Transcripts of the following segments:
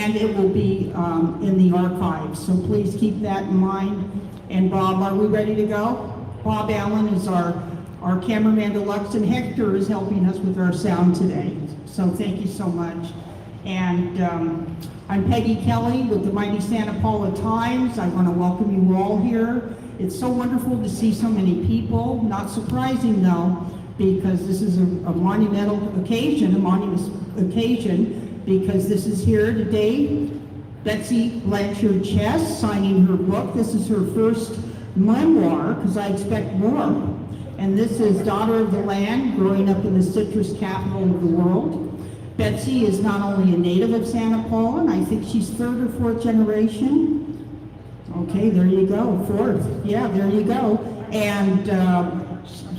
and it will be in the archives. So please keep that in mind. And Bob, are we ready to go? Bob Allen is our cameraman deluxe, and Hector is helping us with our sound today. So thank you so much. And I'm Peggy Kelly with the mighty Santa Paula Times. I want to welcome you all here. It's so wonderful to see so many people. Not surprising though, because this is a monumental occasion, because this is here today. Betsy Blanchard Chess signing her book. This is her first memoir, because I expect more. And this is Daughter of the Land, growing up in the citrus capital of the world. Betsy is not only a native of Santa Paula, and I think she's third or fourth generation. Okay, there you go, fourth. Yeah, there you go. And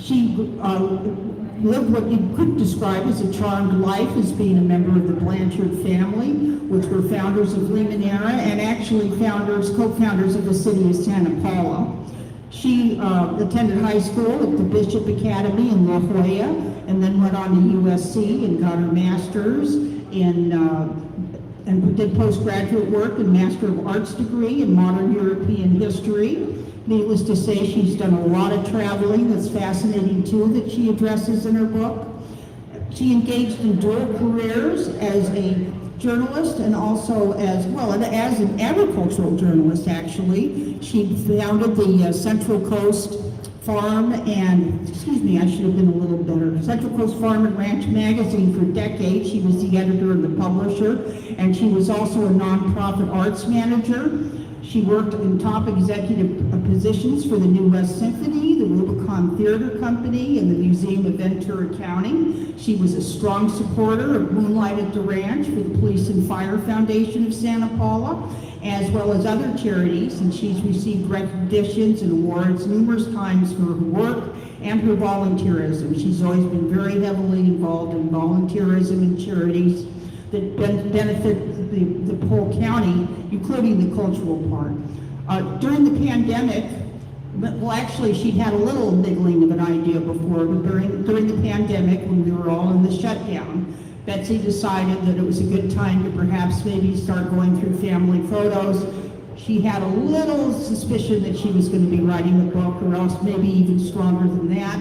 she lived what you could describe as a charmed life as being a member of the Blanchard family, which were founders of Limonera and actually co-founders of the city of Santa Paula. She attended high school at the Bishop Academy in La Jolla, and then went on to USC and got her master's in, and did postgraduate work and Master of Arts degree in modern European history. Needless to say, she's done a lot of traveling that's fascinating too, that she addresses in her book. She engaged in dual careers as a journalist and also as an agricultural journalist, actually. She founded the Central Coast Farm and, Central Coast Farm and Ranch magazine for decades. She was the editor and the publisher, and she was also a nonprofit arts manager. She worked in top executive positions for the New West Symphony, the Rubicon Theater Company, and the Museum of Ventura County. She was a strong supporter of Moonlight at the Ranch for the Police and Fire Foundation of Santa Paula, as well as other charities, and she's received recognitions and awards numerous times for her work and her volunteerism. She's always been very heavily involved in volunteerism and charities that benefit the whole county, including the cultural part. During the pandemic, well, actually, she'd had a little niggling of an idea before, but during the pandemic, when we were all in the shutdown, Betsy decided that it was a good time to perhaps maybe start going through family photos. She had a little suspicion that she was going to be writing a book, or else maybe even stronger than that.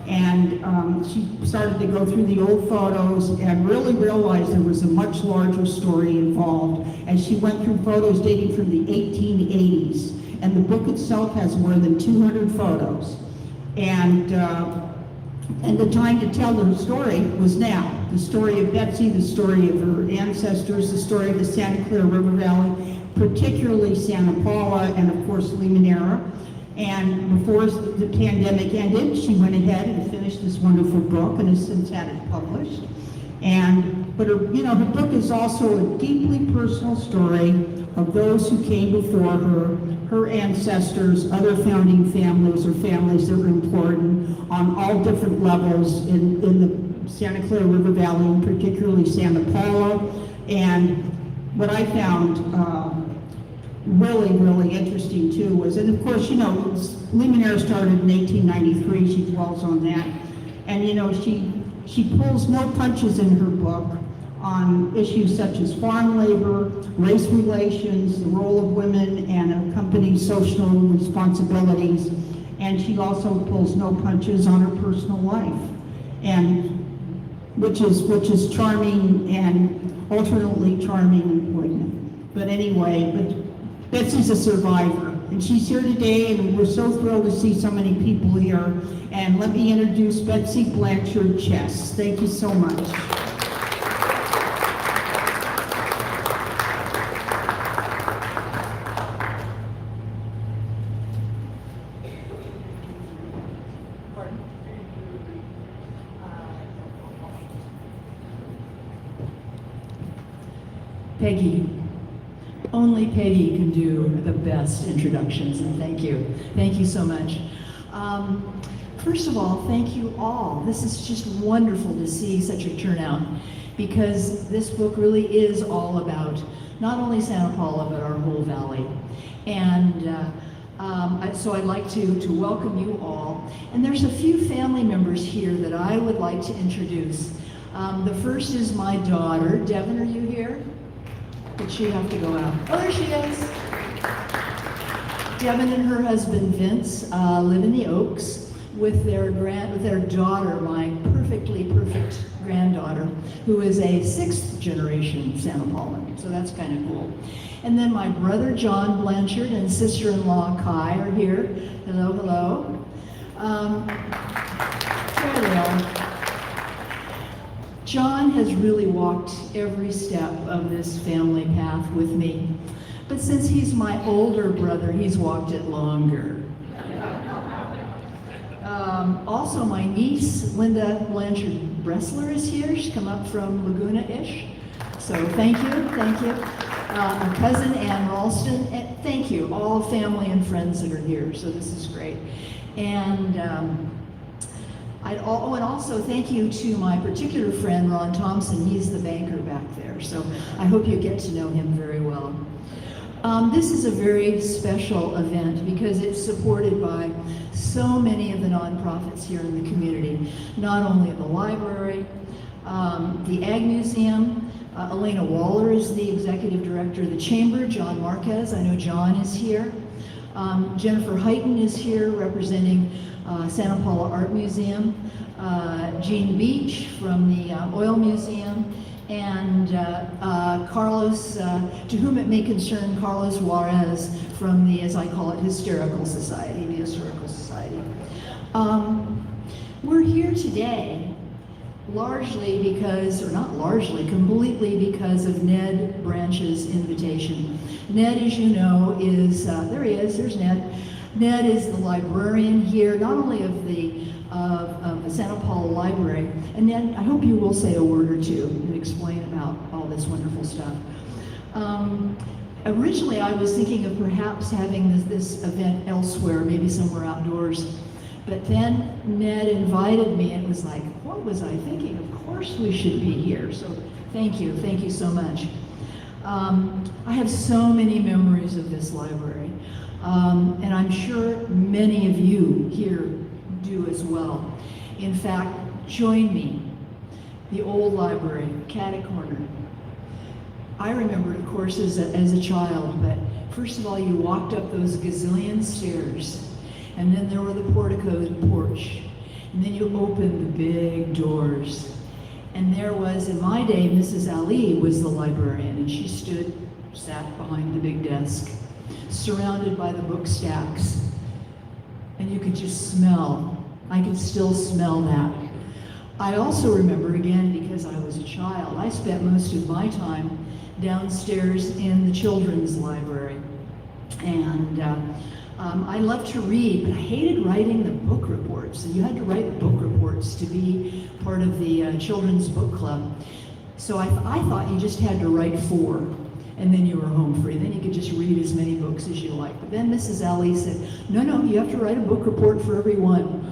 And she started to go through the old photos and really realized there was a much larger story involved as she went through photos dating from the 1880s. And the book itself has more than 200 photos. And the time to tell her story was now. The story of Betsy, the story of her ancestors, the story of the Santa Clara River Valley, particularly Santa Paula, and of course Limonera. And before the pandemic ended, she went ahead and finished this wonderful book and has since had it published. But her book is also a deeply personal story of those who came before her ancestors, other founding families or families that were important on all different levels in the Santa Clara River Valley, and particularly Santa Paula. And what I found really, really interesting too was, and of course, Limonera started in 1893, she dwells on that. And she pulls no punches in her book on issues such as farm labor, race relations, the role of women, and a company's social responsibilities. And she also pulls no punches on her personal life, and which is charming and alternately charming and poignant. But anyway, Betsy's a survivor, and she's here today, and we're so thrilled to see so many people here. And let me introduce Betsy Blanchard Chess. Thank you so much. Peggy. Only Peggy can do the best introductions, and thank you. Thank you so much. First of all, thank you all. This is just wonderful to see such a turnout, because this book really is all about not only Santa Paula, but our whole valley. And so I'd like to welcome you all. And there's a few family members here that I would like to introduce. The first is my daughter. Devin, are you here? Did she have to go out? Oh, there she is. Devin and her husband Vince live in the Oaks with their daughter, my perfectly perfect granddaughter, who is a 6th generation Santa Paula. So that's kind of cool. And then my brother John Blanchard and sister-in-law Kai are here. Hello, hello. There they are. John has really walked every step of this family path with me. But since he's my older brother, he's walked it longer. Also, my niece, Linda Blanchard Bressler, is here. She's come up from Laguna-ish. So thank you, thank you. My cousin Ann Ralston, and thank you, all family and friends that are here. So this is great. And and also thank you to my particular friend, Ron Thompson. He's the banker back there. So I hope you get to know him very well. This is a very special event because it's supported by so many of the nonprofits here in the community, not only the library, the Ag Museum. Elena Waller is the executive director of the Chamber. John Marquez, I know John is here. Jennifer Heighton is here representing Santa Paula Art Museum. Jean Beach from the Oil Museum. And Carlos, to whom it may concern, Carlos Juarez from the, as I call it, Historical Society, the Historical Society. We're here today largely because, or not largely, completely because of Ned Branch's invitation. Ned, as you know, is, there he is, there's Ned. Ned is the librarian here, not only of the Santa Paula Library. And Ned, I hope you will say a word or two and explain about all this wonderful stuff. Originally, I was thinking of perhaps having this event elsewhere, maybe somewhere outdoors. But then Ned invited me and it was like, what was I thinking? Of course we should be here. So thank you so much. I have so many memories of this library. And I'm sure many of you here do as well. In fact, join me. The old library, Catty Corner. I remember, of course, as a child, but first of all, you walked up those gazillion stairs, and then there were the porticos and porch, and then you opened the big doors. And there was, in my day, Mrs. Ali was the librarian, and she sat behind the big desk, surrounded by the book stacks, and you could just smell. I could still smell that. I also remember, again, because I was a child, I spent most of my time downstairs in the children's library. And I loved to read, but I hated writing the book reports. And you had to write book reports to be part of the children's book club. So I thought you just had to write 4. And then you were home free. Then you could just read as many books as you liked. But then Mrs. Ali said, no, you have to write a book report for every one.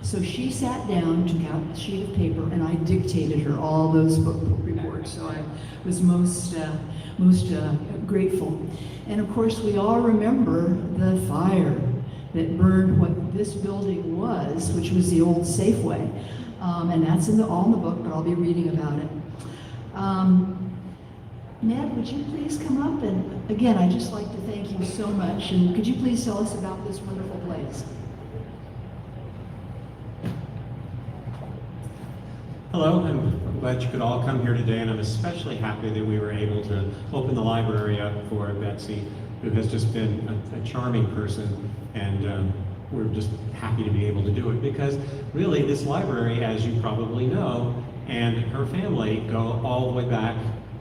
So she sat down, took out a sheet of paper, and I dictated her all those book reports. So I was most grateful. And of course, we all remember the fire that burned what this building was, which was the old Safeway. And that's all in the book, but I'll be reading about it. Ned, would you please come up? And again, I'd just like to thank you so much. And could you please tell us about this wonderful place? Hello, I'm glad you could all come here today, and I'm especially happy that we were able to open the library up for Betsy, who has just been a charming person, and we're just happy to be able to do it because really this library, as you probably know, and her family go all the way back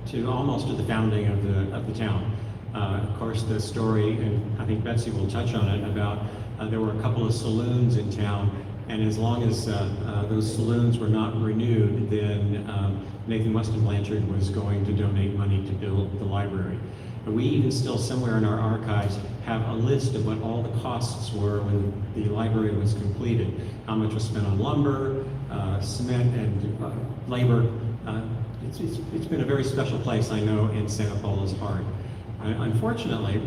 to almost to the founding of the town. Of course, the story, and I think Betsy will touch on it, about there were a couple of saloons in town, and as long as those saloons were not renewed, then Nathan Weston Blanchard was going to donate money to build the library. And we even still, somewhere in our archives, have a list of what all the costs were when the library was completed. How much was spent on lumber, cement, and labor. It's been a very special place, I know, in Santa Paula's heart. Unfortunately,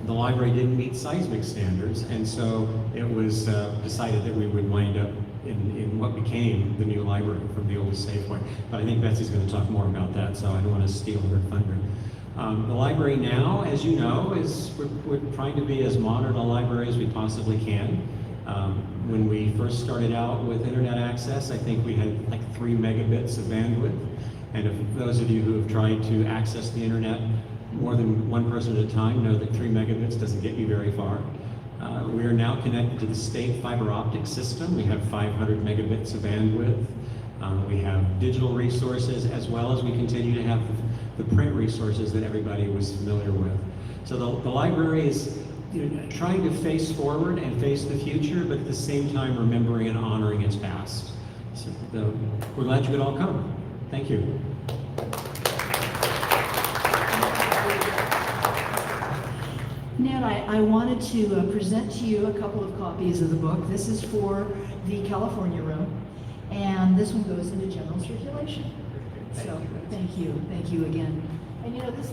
the library didn't meet seismic standards, and so it was decided that we would wind up in what became the new library from the old Safeway. But I think Betsy's going to talk more about that, so I don't want to steal her thunder. The library now, as you know, we're trying to be as modern a library as we possibly can. When we first started out with internet access, I think we had like 3 megabits of bandwidth. And if those of you who have tried to access the internet more than one person at a time know that 3 megabits doesn't get you very far. We are now connected to the state fiber optic system. We have 500 megabits of bandwidth. We have digital resources, as well as we continue to have the print resources that everybody was familiar with. So the library is trying to face forward and face the future, but at the same time remembering and honoring its past. So we're glad you could all come. Thank you. Ned, I wanted to present to you a couple of copies of the book. This is for the California room, and this one goes into general circulation. So thank you again. And you know, this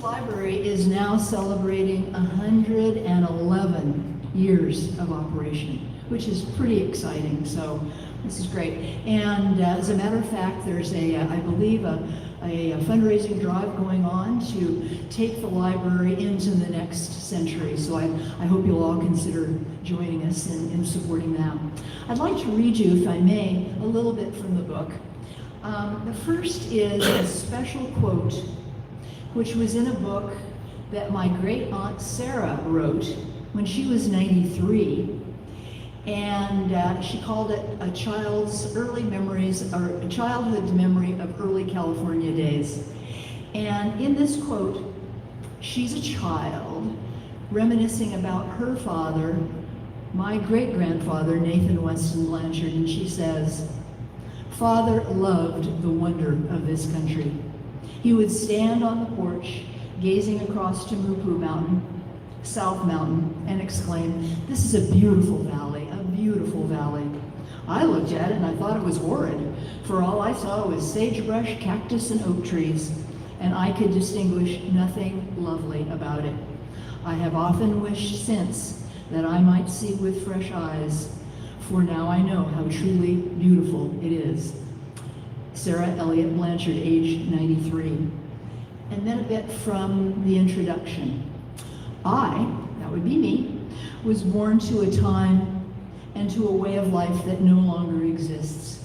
library is now celebrating 111 years of operation, which is pretty exciting. So this is great. And as a matter of fact, there's I believe a fundraising drive going on to take the library into the next century. So I hope you'll all consider joining us in supporting that. I'd like to read you, if I may, a little bit from the book. The first is a special quote, which was in a book that my great aunt Sarah wrote when she was 93. And she called it a childhood memory of early California days. And in this quote, she's a child reminiscing about her father, my great-grandfather, Nathan Weston Blanchard, and she says, "Father loved the wonder of this country. He would stand on the porch, gazing across to Mupu Mountain, South Mountain, and exclaim, 'This is a beautiful valley, a beautiful valley.' I looked at it and I thought it was horrid, for all I saw was sagebrush, cactus, and oak trees, and I could distinguish nothing lovely about it. I have often wished since that I might see with fresh eyes, for now I know how truly beautiful it is." Sarah Elliott Blanchard, age 93. And then a bit from the introduction. I, that would be me, was born to a time and to a way of life that no longer exists,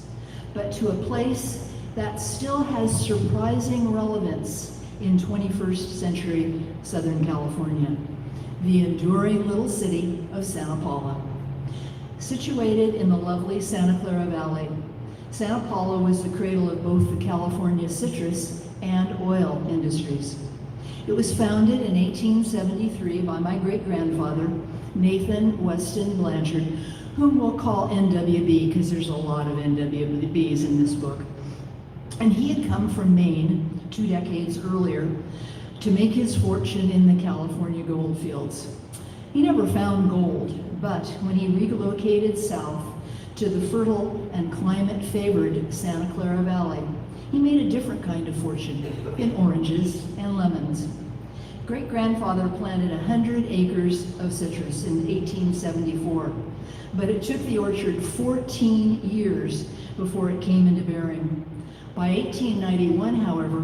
but to a place that still has surprising relevance in 21st century Southern California, the enduring little city of Santa Paula. Situated in the lovely Santa Clara Valley, Santa Paula was the cradle of both the California citrus and oil industries. It was founded in 1873 by my great-grandfather, Nathan Weston Blanchard, whom we'll call NWB because there's a lot of NWBs in this book. And he had come from Maine 2 decades earlier to make his fortune in the California gold fields. He never found gold, but when he relocated south to the fertile and climate-favored Santa Clara Valley, he made a different kind of fortune in oranges and lemons. Great-grandfather planted 100 acres of citrus in 1874, but it took the orchard 14 years before it came into bearing. By 1891, however,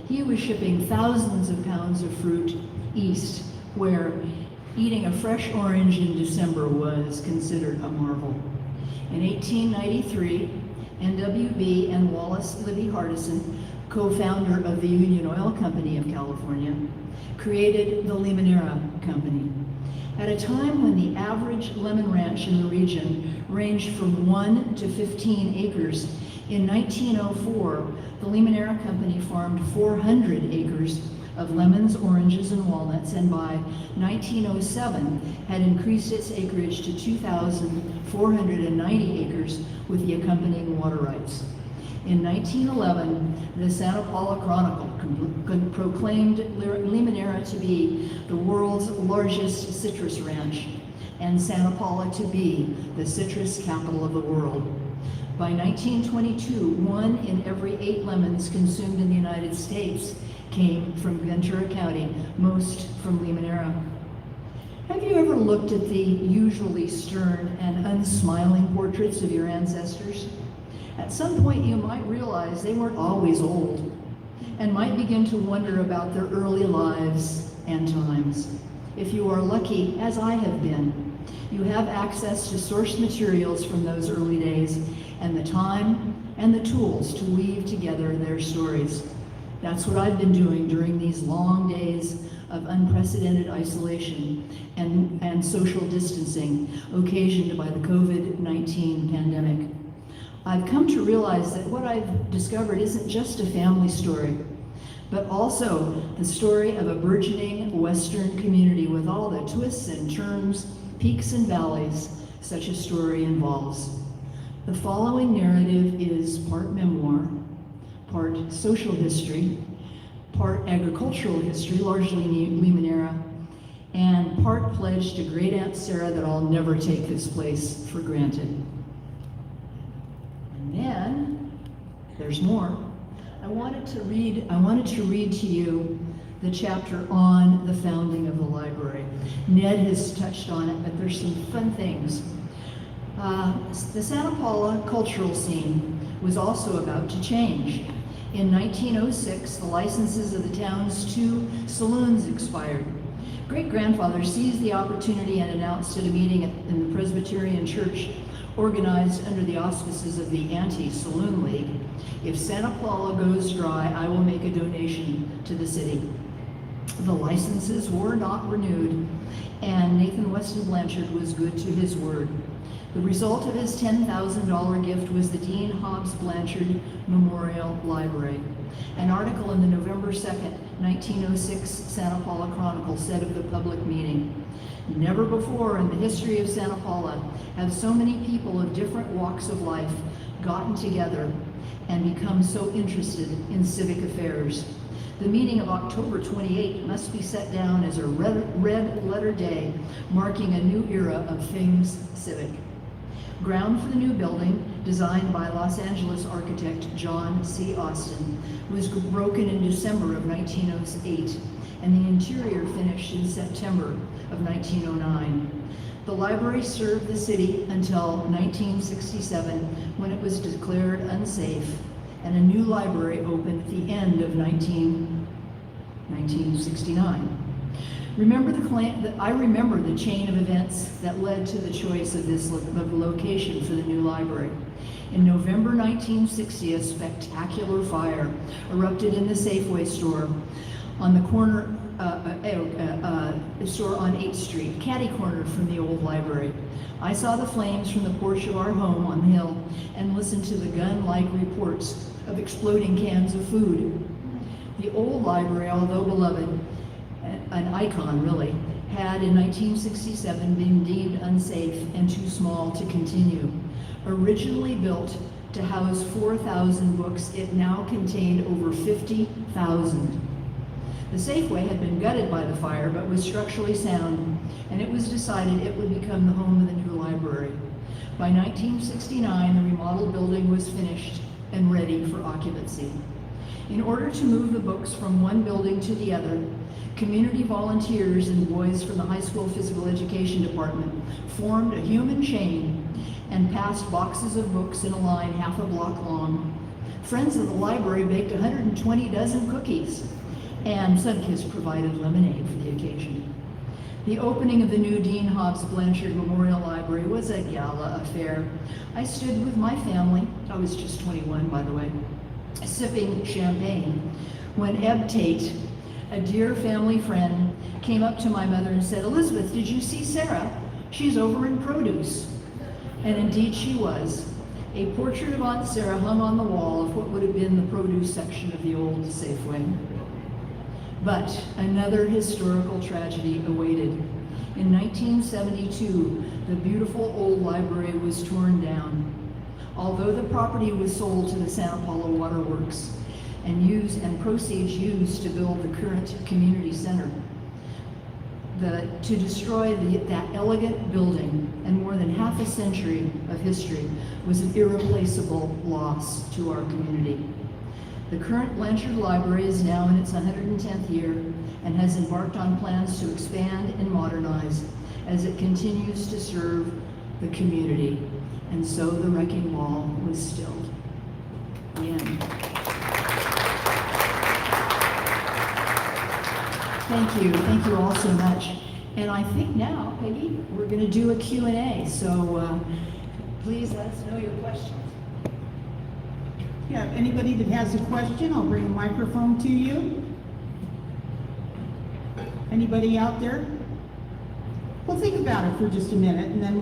he was shipping thousands of pounds of fruit east, where eating a fresh orange in December was considered a marvel. In 1893, NWB and Wallace Libby Hardison, co-founder of the Union Oil Company of California, created the Limonera Company. At a time when the average lemon ranch in the region ranged from 1 to 15 acres, in 1904, the Limonera Company farmed 400 acres of lemons, oranges, and walnuts, and by 1907 had increased its acreage to 2,490 acres with the accompanying water rights. In 1911, the Santa Paula Chronicle proclaimed Limonera to be the world's largest citrus ranch, and Santa Paula to be the citrus capital of the world. By 1922, 1 in every 8 lemons consumed in the United States came from Ventura County, most from Limonera. Have you ever looked at the usually stern and unsmiling portraits of your ancestors? At some point, you might realize they weren't always old and might begin to wonder about their early lives and times. If you are lucky, as I have been, you have access to source materials from those early days and the time and the tools to weave together their stories. That's what I've been doing during these long days of unprecedented isolation and social distancing occasioned by the COVID-19 pandemic. I've come to realize that what I've discovered isn't just a family story, but also the story of a burgeoning Western community with all the twists and turns, peaks and valleys such a story involves. The following narrative is part memoir, part social history, part agricultural history, largely Limoneira, and part pledge to Great Aunt Sarah that I'll never take this place for granted. And then there's more. I wanted to read to you the chapter on the founding of the library. Ned has touched on it, but there's some fun things. The Santa Paula cultural scene was also about to change. In 1906, the licenses of the town's 2 saloons expired. Great-grandfather seized the opportunity and announced at a meeting in the Presbyterian Church, organized under the auspices of the Anti-Saloon League, "If Santa Paula goes dry, I will make a donation to the city." The licenses were not renewed, and Nathan Weston Blanchard was good to his word. The result of his $10,000 gift was the Dean Hobbs Blanchard Memorial Library. An article in the November 2nd, 1906 Santa Paula Chronicle said of the public meeting, "Never before in the history of Santa Paula have so many people of different walks of life gotten together and become so interested in civic affairs. The meeting of October 28 must be set down as a red letter day, marking a new era of things civic." Ground for the new building, designed by Los Angeles architect John C. Austin, was broken in December of 1908, and the interior finished in September of 1909. The library served the city until 1967, when it was declared unsafe, and a new library opened at the end of 1969. I remember the chain of events that led to the choice of this location for the new library. In November 1960, a spectacular fire erupted in the Safeway store on the corner store on 8th Street, catty-cornered from the old library. I saw the flames from the porch of our home on the hill and listened to the gun-like reports of exploding cans of food. The old library, although beloved, an icon really, had in 1967 been deemed unsafe and too small to continue. Originally built to house 4,000 books, it now contained over 50,000. The Safeway had been gutted by the fire but was structurally sound, and it was decided it would become the home of the new library. By 1969, the remodeled building was finished and ready for occupancy. In order to move the books from one building to the other, community volunteers and boys from the high school physical education department formed a human chain and passed boxes of books in a line half a block long. Friends of the library baked 120 dozen cookies, and Sunkiss provided lemonade for the occasion. The opening of the new Dean Hobbs Blanchard Memorial Library was a gala affair. I stood with my family, I was just 21 by the way, sipping champagne, when Eb Tate, a dear family friend, came up to my mother and said, "Elizabeth, did you see Sarah? She's over in produce." And indeed she was. A portrait of Aunt Sarah hung on the wall of what would have been the produce section of the old Safeway. But another historical tragedy awaited. In 1972, the beautiful old library was torn down. Although the property was sold to the Santa Paula Water Works and proceeds used to build the current community center, to destroy that elegant building and more than half a century of history was an irreplaceable loss to our community. The current Blanchard Library is now in its 110th year and has embarked on plans to expand and modernize as it continues to serve the community. And so the wrecking ball was stilled. again. Thank you all so much. And I think now, Peggy, we're going to do a Q&A, so please let us know your questions. Yeah, anybody that has a question, I'll bring a microphone to you. Anybody out there? Well, think about it for just a minute, and then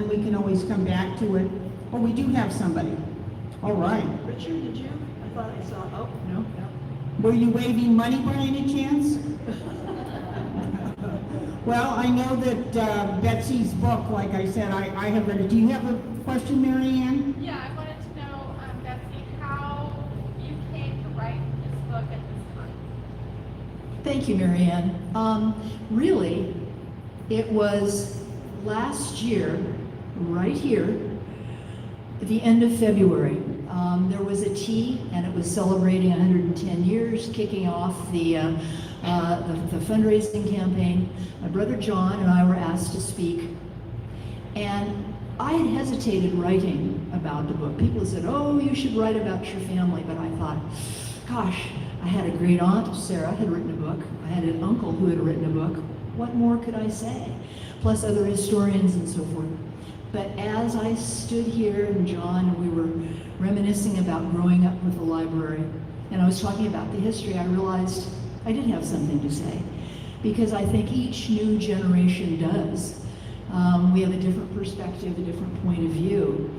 we can always come back to it. Oh, we do have somebody. All right. Richard, did you? I thought I saw, oh, no. Were you waving money by any chance? Well, I know that Betsy's book, like I said, I have read it. Do you have a question, Mary Ann? Yeah, I wanted to know, Betsy, how you came to write this book at this time. Thank you, Mary Ann. Really, it was last year, right here, at the end of February. There was a tea, and it was celebrating 110 years, kicking off the fundraising campaign. My brother John and I were asked to speak, and I had hesitated writing about the book. People said, oh, you should write about your family, but I thought, gosh, I had a great aunt, Sarah, had written a book. I had an uncle who had written a book. What more could I say? Plus other historians and so forth. But as I stood here, and John, we were reminiscing about growing up with the library, and I was talking about the history, I realized I did have something to say, because I think each new generation does. We have a different perspective, a different point of view.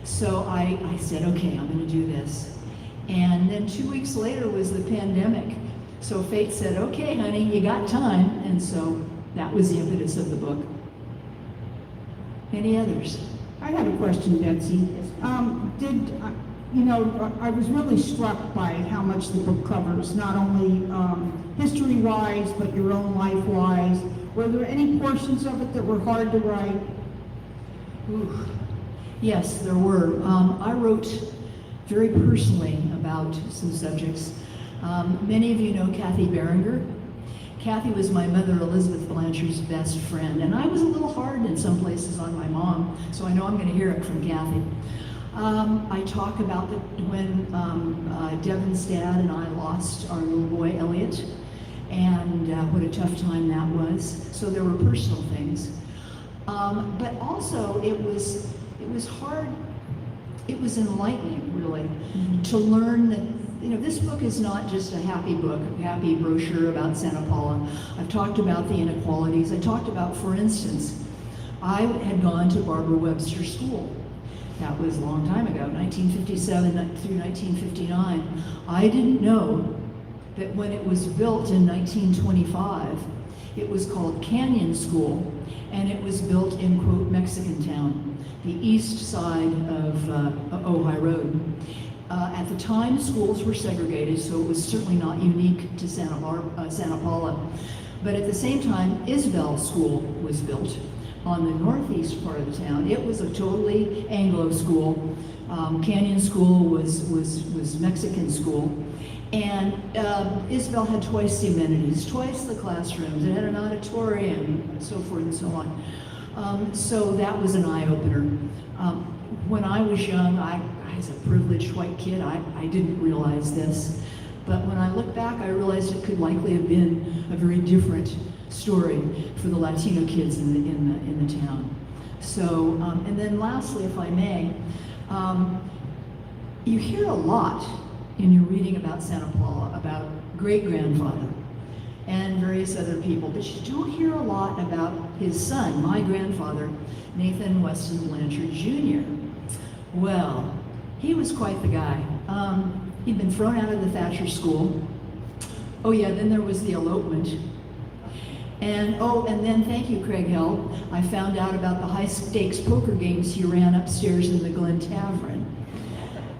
So I said, okay, I'm going to do this. And then 2 weeks later was the pandemic. So fate said, okay, honey, you got time. And so that was the impetus of the book. Any others? I have a question, Betsy. I was really struck by how much the book covers, not only history-wise, but your own life-wise. Were there any portions of it that were hard to write? Ooh. Yes, there were. I wrote very personally about some subjects. Many of you know Kathy Berenger. Kathy was my mother, Elizabeth Blanchard's best friend, and I was a little hard in some places on my mom, so I know I'm going to hear it from Kathy. I talk about when Devin's dad and I lost our little boy, Elliot, and what a tough time that was. So there were personal things. But also it was hard, it was enlightening, really, to learn that, this book is not just a happy book, a happy brochure about Santa Paula. I've talked about the inequalities. I talked about, for instance, I had gone to Barbara Webster School. That was a long time ago, 1957 through 1959. I didn't know that when it was built in 1925, it was called Canyon School, and it was built in, quote, Mexican Town, the east side of Ojai Road. At the time, schools were segregated, so it was certainly not unique to Santa Paula. But at the same time, Isabel School was built on the northeast part of the town. It was a totally Anglo school. Canyon School was Mexican school. And Isabel had twice the amenities, twice the classrooms. It had an auditorium, and so forth and so on. So that was an eye-opener. When I was young, I was a privileged white kid. I didn't realize this. But when I look back, I realized it could likely have been a very different story for the Latino kids in the town. So, and then lastly, if I may, you hear a lot in your reading about Santa Paula, about great-grandfather and various other people, but you don't hear a lot about his son, my grandfather, Nathan Weston Blanchard Jr. Well, he was quite the guy. He'd been thrown out of the Thatcher School. Oh yeah, then there was the elopement. And then thank you, Craig Hill, I found out about the high-stakes poker games he ran upstairs in the Glen Tavern.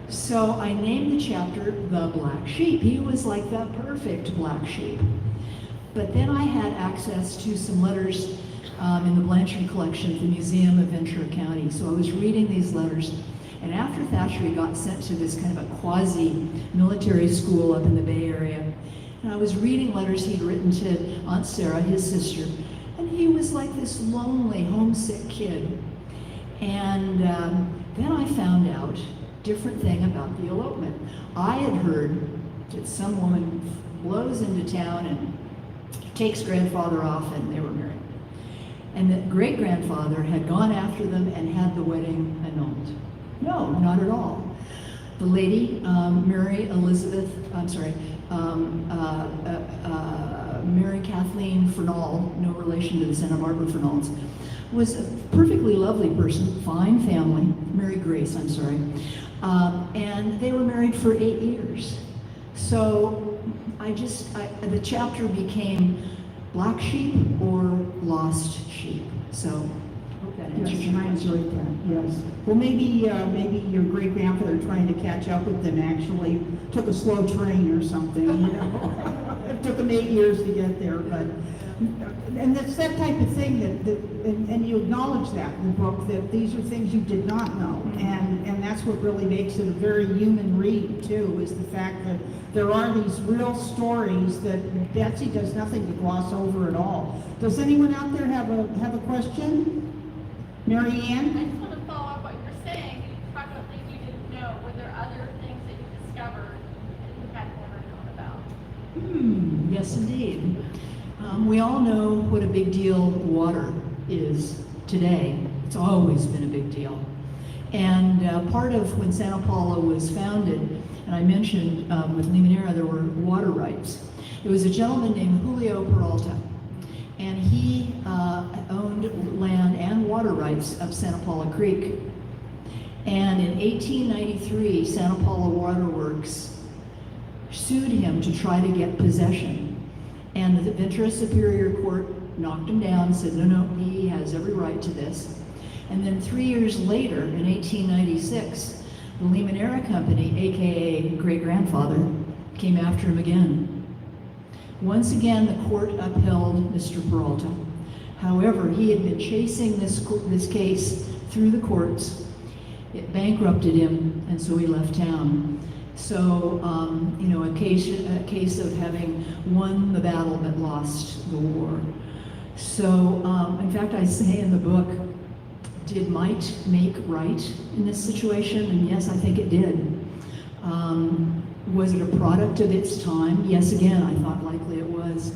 So I named the chapter The Black Sheep. He was like the perfect black sheep. But then I had access to some letters in the Blanchard collection at the Museum of Ventura County. So I was reading these letters. And after Thatcher, he got sent to this kind of a quasi-military school up in the Bay Area. And I was reading letters he'd written to Aunt Sarah, his sister. And he was like this lonely, homesick kid. And then I found out different thing about the elopement. I had heard that some woman blows into town and takes grandfather off, and they were married. And that great-grandfather had gone after them and had the wedding annulled. No, not at all. The lady, Mary Kathleen Fernald, no relation to the Santa Barbara Fernalds, was a perfectly lovely person, fine family, Mary Grace, I'm sorry. And they were married for 8 years. So the chapter became Black Sheep or Lost Sheep. So, hope that answers Yes, your and I question. enjoyed that, yes. Well, maybe your great-grandfather trying to catch up with them actually took a slow train or something, you know? It took them 8 years to get there, but, and that's that type of thing and you acknowledge that in the book, that these are things you did not know. And that's what really makes it a very human read, too, is the fact that there are these real stories that Betsy does nothing to gloss over at all. Does anyone out there have a question? Mary I Ann? just want to follow up what you're saying. You talked about things you didn't know. Were there other things that you discovered that you had never known about? Yes, indeed. We all know what a big deal water is today. It's always been a big deal. And part of when Santa Paula was founded, and I mentioned with Limonera there were water rights. There was a gentleman named Julio Peralta, and he owned land and water rights up Santa Paula Creek. And in 1893, Santa Paula Waterworks sued him to try to get possession. And the Ventura Superior Court knocked him down and said, no, he has every right to this. And then 3 years later, in 1896, the Limonera Company, AKA great-grandfather, came after him again. Once again, the court upheld Mr. Peralta. However, he had been chasing this case through the courts. It bankrupted him, and so he left town. So, a case of having won the battle but lost the war. So, in fact, I say in the book, did might make right in this situation? And yes, I think it did. Was it a product of its time? Yes, again, I thought likely it was.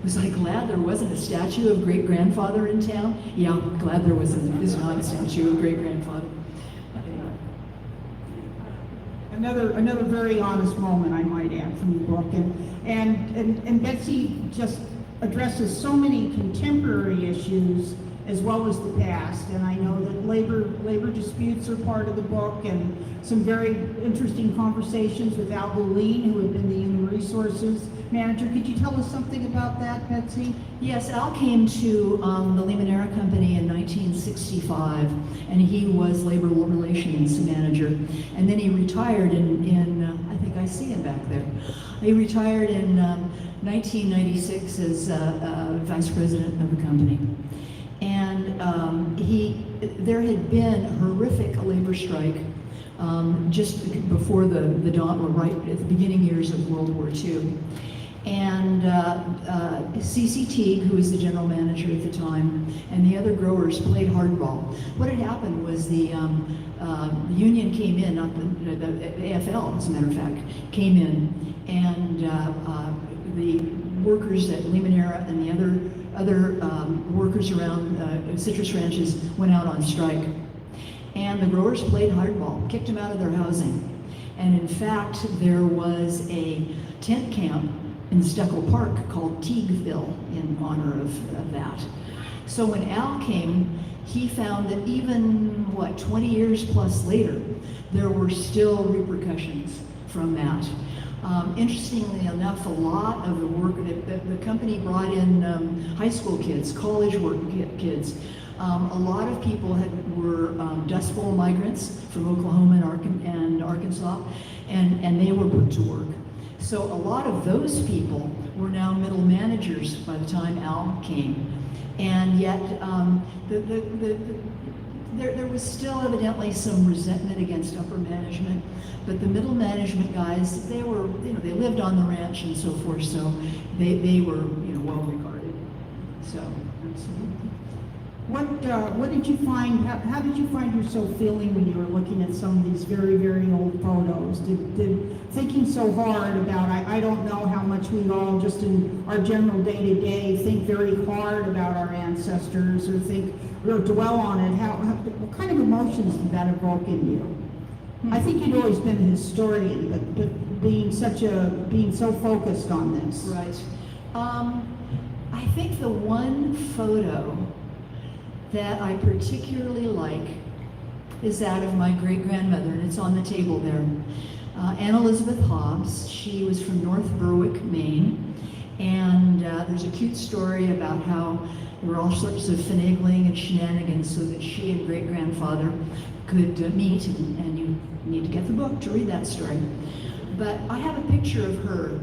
Was I glad there wasn't a statue of great-grandfather in town? Yeah, glad there was not a statue of great-grandfather. Another very honest moment, I might add, from the book. And Betsy just addresses so many contemporary issues as well as the past. And I know that labor disputes are part of the book, and some very interesting conversations with Al Boulin, who had been the Human Resources Manager. Could you tell us something about that, Betsy? Yes, Al came to the Limonera Company in 1965, and he was Labor Relations Manager. And then he retired I think I see him back there. He retired in 1996 as Vice President of the company. And there had been a horrific labor strike just before the dawn, or right at the beginning years of World War II. And C.C. Teague, who was the general manager at the time, and the other growers played hardball. What had happened was the union came in, not the AFL, as a matter of fact, came in, and the workers at Limonera and the other workers around citrus ranches went out on strike. And the growers played hardball, kicked them out of their housing. And in fact, there was a tent camp in Steckel Park called Teagueville in honor of that. So when Al came, he found that even, 20 years plus later, there were still repercussions from that. Interestingly enough, a lot of the work, the company brought in high school kids, college kids. A lot of people were Dust Bowl migrants from Oklahoma and Arkansas, and they were put to work. So a lot of those people were now middle managers by the time Al came. And yet, there was still evidently some resentment against upper management, but the middle management guys, they were, they lived on the ranch and so forth, so they were, well regarded. So, absolutely. What did you find, how did you find yourself feeling when you were looking at some of these very, very old photos? Thinking so hard about, I don't know how much we all just in our general day-to-day think very hard about our ancestors or think, or dwell on it, what kind of emotions did that evoke in you? I think you'd always been a historian, but being so focused on this. Right. I think the one photo that I particularly like is that of my great-grandmother, and it's on the table there. Anne Elizabeth Hobbs. She was from North Berwick, Maine, and there's a cute story about how there were all sorts of finagling and shenanigans so that she and great-grandfather could meet, and you need to get the book to read that story. But I have a picture of her,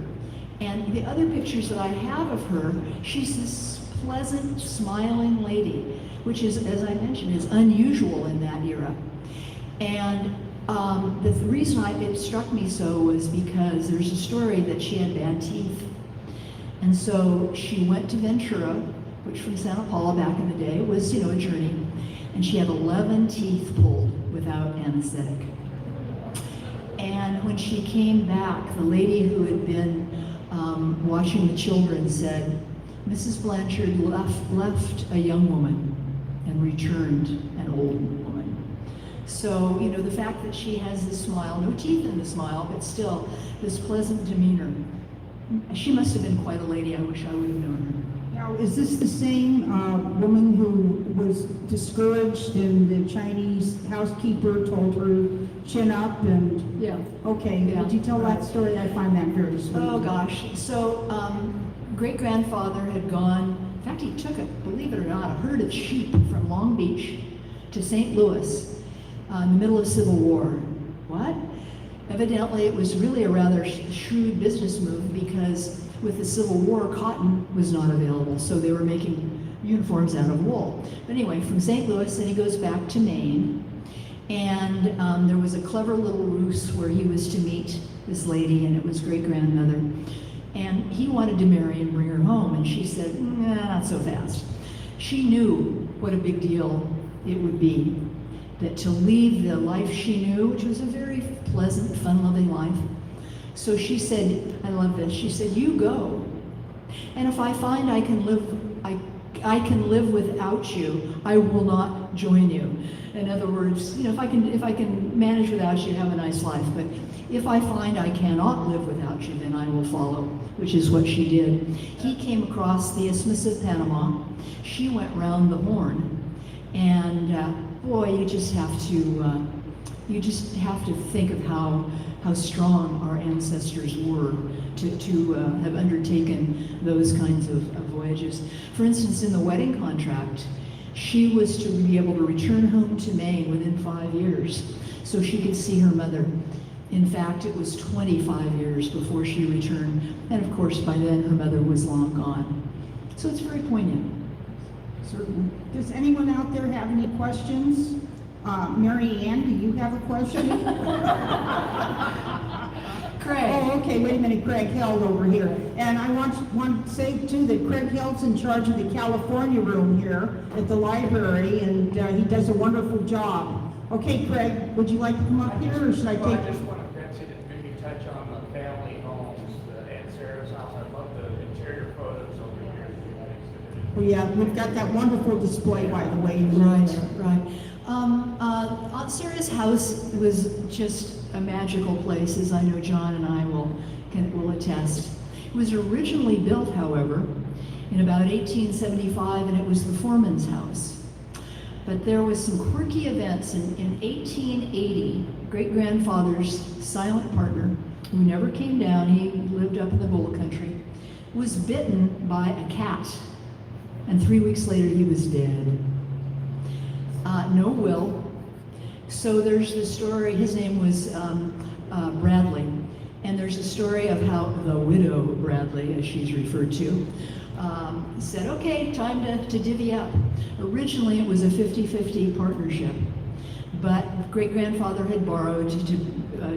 and the other pictures that I have of her, she's this pleasant, smiling lady, which is, as I mentioned, is unusual in that era. And the reason it struck me so was because there's a story that she had bad teeth. And so she went to Ventura, which from Santa Paula back in the day was, a journey, and she had 11 teeth pulled without anesthetic. And when she came back, the lady who had been watching the children said, Mrs. Blanchard left a young woman and returned an old woman. So, the fact that she has this smile, no teeth in the smile, but still this pleasant demeanor. She must have been quite a lady. I wish I would have known Now, is this the same woman who was discouraged and the Chinese housekeeper told her chin up and? her. Yeah. Okay, Yeah. would you tell that story? I find that very sweet. Oh gosh. So, great-grandfather had gone, in fact he took believe it or not, a herd of sheep from Long Beach to St. Louis in the middle of Civil War. What? Evidently it was really a rather shrewd business move because with the Civil War, cotton was not available, so they were making uniforms out of wool. But anyway, from St. Louis, then he goes back to Maine, and there was a clever little ruse where he was to meet this lady, and it was great-grandmother. And he wanted to marry and bring her home, and she said, nah, not so fast. She knew what a big deal it would be, that to leave the life she knew, which was a very pleasant, fun-loving life. So she said, I love this, she said, you go, and if I find I can live without you, I will not join you. In other words, if I can manage without you, have a nice life, but if I find I cannot live without you, then I will follow, which is what she did. He came across the Isthmus of Panama, she went round the Horn, and boy, you just have to think of how strong our ancestors were to have undertaken those kinds of voyages. For instance, in the wedding contract, she was to be able to return home to Maine within 5 years so she could see her mother. In fact, it was 25 years before she returned, and of course by then her mother was long gone. So it's very poignant. Certainly. Does anyone out there have any questions? Mary Ann, do you have a question? Craig. Oh, okay, wait a minute, Craig Held over here. And I want to say too that Craig Held's in charge of the California room here at the library, and he does a wonderful job. Okay, Craig, would you like to come up here, or should I Well, I take? just want Betsy to maybe touch on the family homes, Aunt Sarah's house. I love the interior photos over here that you had exhibited. Oh, yeah, we've got that wonderful display, by the way. Right. Aunt Sarah's house was just a magical place, as I know John and I will attest. It was originally built, however, in about 1875, and it was the foreman's house. But there was some quirky events in 1880. Great-grandfather's silent partner, who never came down, he lived up in the Bull Country, was bitten by a cat, and 3 weeks later he was dead. No will. So there's the story, his name was Bradley, and there's a story of how the widow Bradley, as she's referred to, said, okay, time to divvy up. Originally it was a 50-50 partnership, but great-grandfather had borrowed to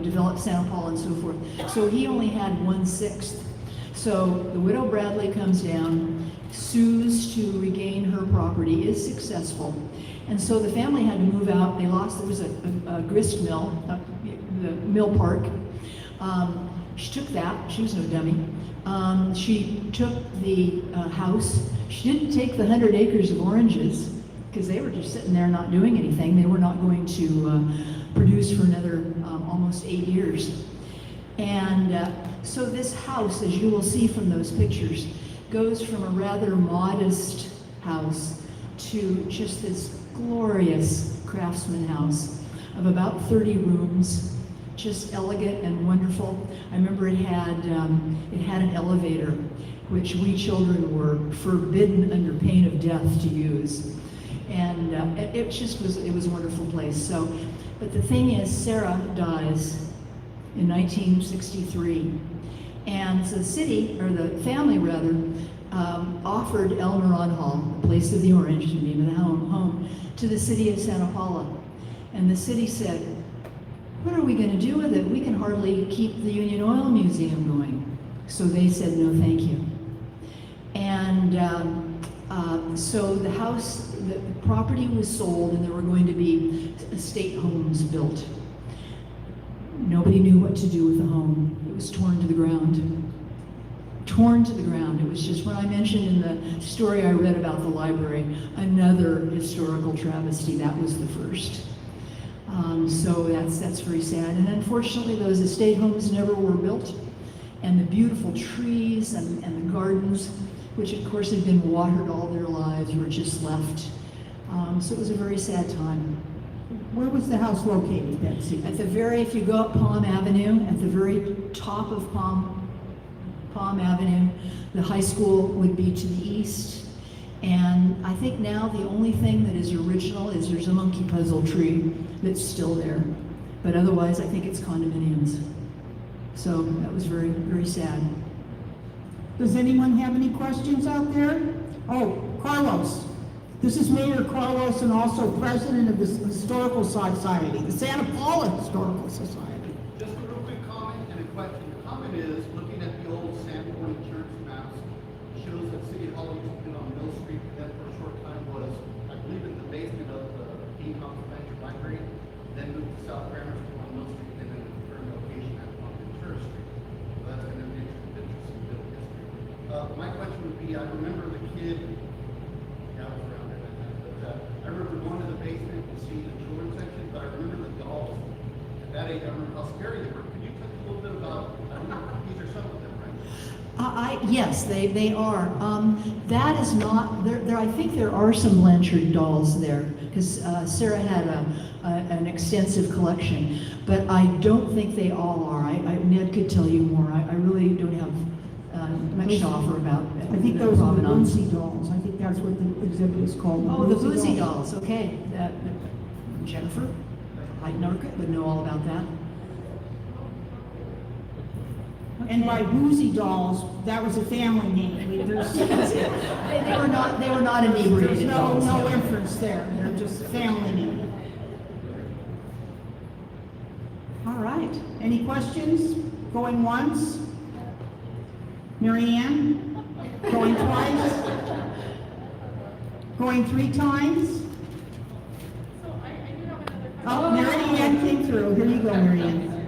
develop Santa Paula and so forth, so he only had 1/6. So the widow Bradley comes down, sues to regain her property, is successful. And so the family had to move out. They lost, there was a grist mill, the mill park. She took that, she was no dummy. She took the house. She didn't take the 100 acres of oranges because they were just sitting there not doing anything. They were not going to produce for another almost 8 years. And so this house, as you will see from those pictures, goes from a rather modest house to just this glorious craftsman house of about 30 rooms, just elegant and wonderful. I remember it had an elevator, which we children were forbidden under pain of death to use. And it was a wonderful place. So, but the thing is, Sarah dies in 1963. And so the city, or the family rather, offered El Moran Hall, the place of the orange, the name of the home, to the city of Santa Paula. And the city said, what are we going to do with it? We can hardly keep the Union Oil Museum going. So they said, no, thank you. And so the house, the property was sold, and there were going to be estate homes built. Nobody knew what to do with the home. It was torn to the ground. Torn to the ground. It was just, when I mentioned in the story I read about the library, another historical travesty, that was the first. So that's very sad. And unfortunately, those estate homes never were built. And the beautiful trees and the gardens, which of course had been watered all their lives, were just left. So it was a very sad time. Where was the house located, Betsy? At the very, if you go up Palm Avenue, at the very top of Palm Avenue, the high school would be to the east. And I think now the only thing that is original is there's a monkey puzzle tree that's still there. But otherwise, I think it's condominiums. So that was very, very sad. Does anyone have any questions out there? Oh, Carlos. This is Mayor Carlos, and also president of the Historical Society, the Santa Paula Historical Society. Just a real quick comment and a question. The comment is, looking at the old San Juan Church maps, shows that City Hall used to be on Mill Street, then for a short time was, I believe, in the basement of the Blanchard Library, then moved to South Grammar Street on Mill Street, and then the current location at Ventura Street. So that's going to be an interesting bit of history. My question would be, I remember the kid, I was around there, but I remember going to the basement and seeing the children's section, but I remember the dolls. At that age, I remember how scary they were. Could you talk a little bit about, I don't know, these are some of them, right? Yes, they are. That is not, there. I think there are some Blanchard dolls there, because Sarah had an extensive collection, but I don't think they all are. Ned could tell you more. I really don't have much to offer about I think the those are the provenance. Boozy dolls. I think that's what the exhibit is called. Oh, the Boozy dolls, okay. Jennifer, I would know all about that. And by Boozy dolls, that was a family name. They were not inebriated There's dolls. no inference there. They're just family name. All right. Any questions? Going once? Mary Ann? Going twice? Going 3 times? So I do have another question. Oh, Mary Ann came through. Here you go, Mary Ann.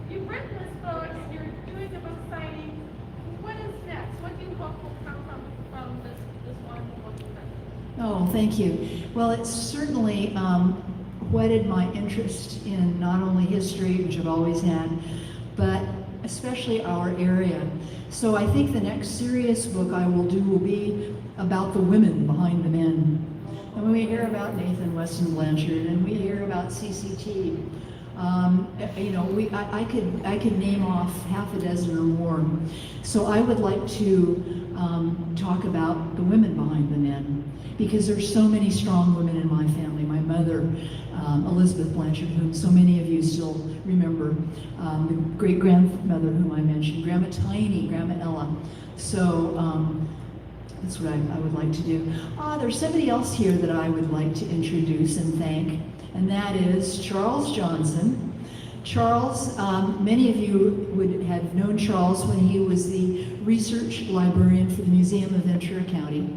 You've written this book, you're doing the book signing. What is next? What do you hope will come from this wonderful book you've written? Oh, thank you. Well, it's certainly whetted my interest in not only history, which I've always had, but especially our area. So I think the next serious book I will do will be about the women behind the men. And when we hear about Nathan Weston Blanchard, and we hear about CCT, I could name off half a dozen or more. So I would like to talk about the women behind the men, because there's so many strong women in my family. My mother, Elizabeth Blanchard, whom so many of you still remember, the great-grandmother whom I mentioned, Grandma Tiny, Grandma Ella. So that's what I would like to do. There's somebody else here that I would like to introduce and thank, and that is Charles Johnson. Charles, many of you would have known Charles when he was the research librarian for the Museum of Ventura County.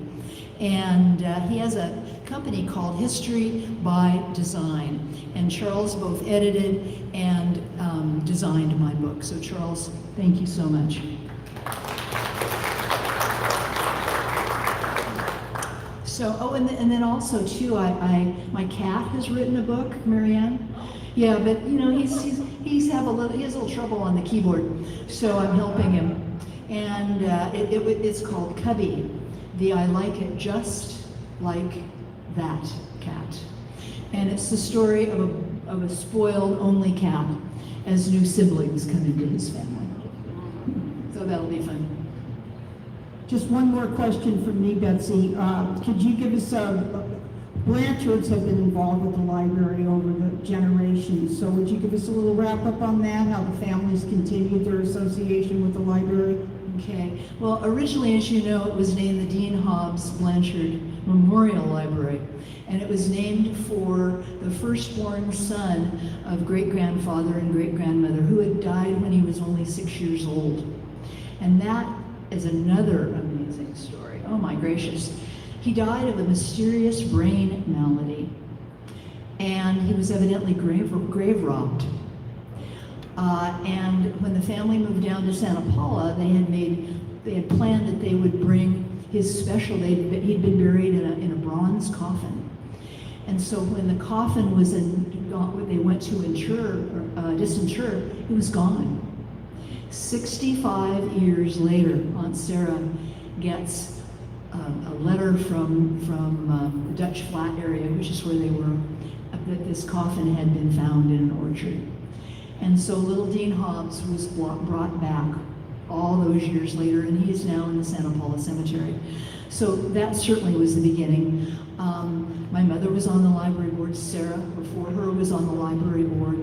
And he has a company called History by Design. And Charles both edited and designed my book. So Charles, thank you so much. So, oh, and then also too, my cat has written a book, Marianne. Yeah, but you know, he has a little trouble on the keyboard, so I'm helping him. And it's called Cubby, the I Like It Just Like That Cat. And it's the story of a spoiled only cat as new siblings come into his family. So that'll be fun. Just one more question from me, Betsy. Could you give us Blanchards have been involved with the library over the generations, so would you give us a little wrap up on that, how the families continued their association with the library? Okay. Well, originally, as you know, it was named the Dean Hobbs Blanchard Memorial Library, and it was named for the firstborn son of great-grandfather and great-grandmother who had died when he was only 6 years old. And that is another amazing story. Oh my gracious. He died of a mysterious brain malady, and he was evidently grave robbed. And when the family moved down to Santa Paula, they had planned that they would bring his special. He'd been buried in a bronze coffin, and so when the coffin was they went to disinter, it was gone. 65 years later, Aunt Sarah gets a letter from the Dutch Flat area, which is where they were, that this coffin had been found in an orchard. And so little Dean Hobbs was brought back all those years later, and he is now in the Santa Paula Cemetery. So that certainly was the beginning. My mother was on the library board. Sarah, before her, was on the library board.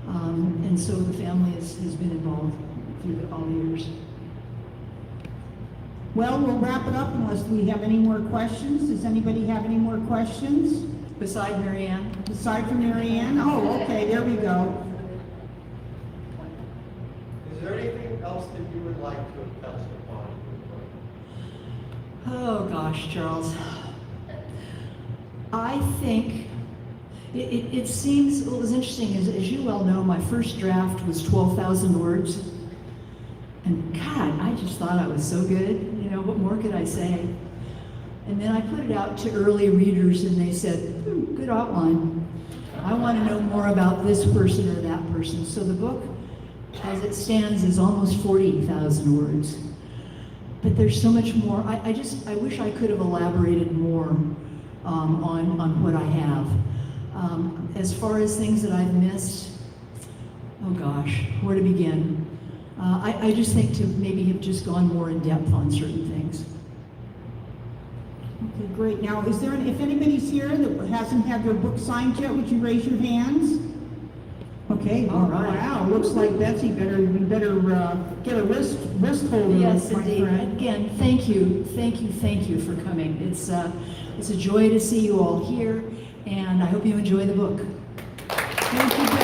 And so the family has been involved through all the years. Well, we'll wrap it up unless we have any more questions. Does anybody have any more questions? Beside Marianne? Aside from Marianne? Oh, okay, there we go. Is there anything else that you would like to have touched upon? Oh gosh, Charles. I think it seems, what was interesting is, as you well know, my first draft was 12,000 words. And God, I just thought I was so good. You know, what more could I say? And then I put it out to early readers and they said, good outline. I want to know more about this person or that person. So the book, as it stands, is almost 40,000 words. But there's so much more. I wish I could have elaborated more on what I have. As far as things that I've missed, oh gosh, where to begin? I just think to maybe have just gone more in depth on certain things. Okay, great. Now, if anybody's here that hasn't had their book signed yet, would you raise your hands? Okay, all right. Wow, looks like Betsy better get a wrist holder. Yes, my indeed. friend. Again, thank you for coming. It's a joy to see you all here, and I hope you enjoy the book. Thank you.